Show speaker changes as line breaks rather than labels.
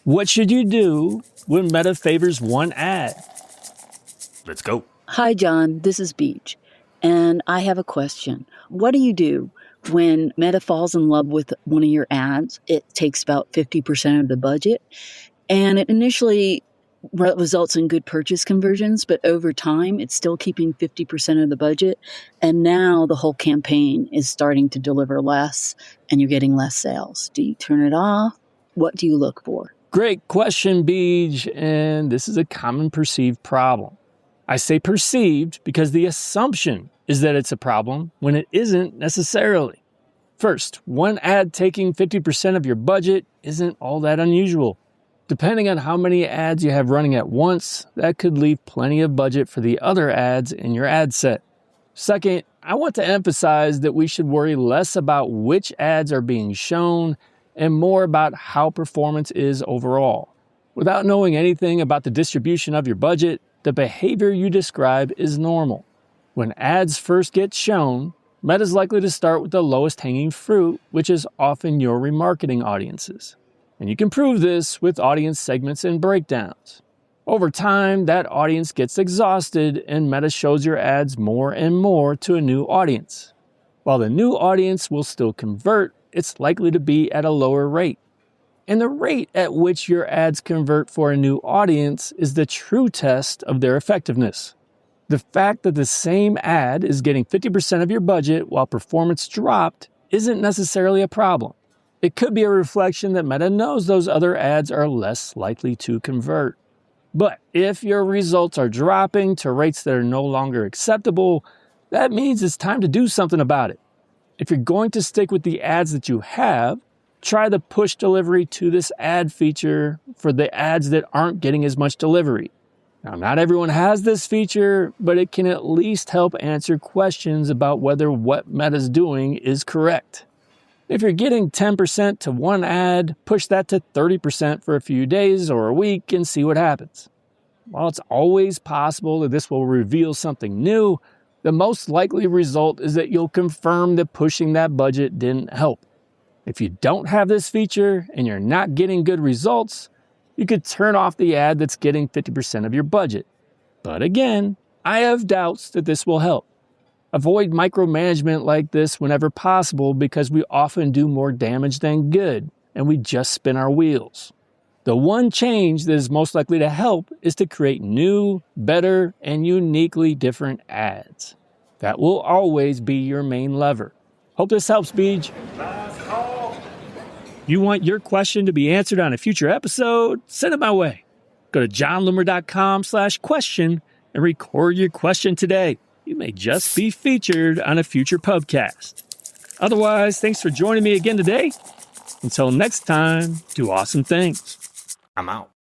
What should you do when Meta favors one ad? Let's go.
Hi, John. This is Beach. And I have a question. What do you do when Meta falls in love with one of your ads? It takes about 50% of the budget, and it initially results in good purchase conversions, but over time, it's still keeping 50% of the budget. And now the whole campaign is starting to deliver less, and you're getting less sales. Do you turn it off? What do you look for?
Great question, Beej, and this is a common perceived problem. I say perceived because the assumption is that it's a problem when it isn't necessarily. First, one ad taking 50% of your budget isn't all that unusual. Depending on how many ads you have running at once, that could leave plenty of budget for the other ads in your ad set. Second, I want to emphasize that we should worry less about which ads are being shown and more about how performance is overall. Without knowing anything about the distribution of your budget, the behavior you describe is normal. When ads first get shown, Meta's likely to start with the lowest hanging fruit, which is often your remarketing audiences. And you can prove this with audience segments and breakdowns. Over time, that audience gets exhausted and Meta shows your ads more and more to a new audience. While the new audience will still convert, it's likely to be at a lower rate. And the rate at which your ads convert for a new audience is the true test of their effectiveness. The fact that the same ad is getting 50% of your budget while performance dropped isn't necessarily a problem. It could be a reflection that Meta knows those other ads are less likely to convert. But if your results are dropping to rates that are no longer acceptable, that means it's time to do something about it. If you're going to stick with the ads that you have, try the push delivery to this ad feature for the ads that aren't getting as much delivery. Now, not everyone has this feature, but it can at least help answer questions about whether what Meta's doing is correct. If you're getting 10% to one ad, push that to 30% for a few days or a week and see what happens. While it's always possible that this will reveal something new, the most likely result is that you'll confirm that pushing that budget didn't help. If you don't have this feature and you're not getting good results, you could turn off the ad that's getting 50% of your budget. But again, I have doubts that this will help. Avoid micromanagement like this whenever possible because we often do more damage than good, and we just spin our wheels. The one change that is most likely to help is to create new, better, and uniquely different ads. That will always be your main lever. Hope this helps, Beej. You want your question to be answered on a future episode? Send it my way. Go to johnloomer.com/question and record your question today. You may just be featured on a future podcast. Otherwise, thanks for joining me again today. Until next time, do awesome things. I'm out.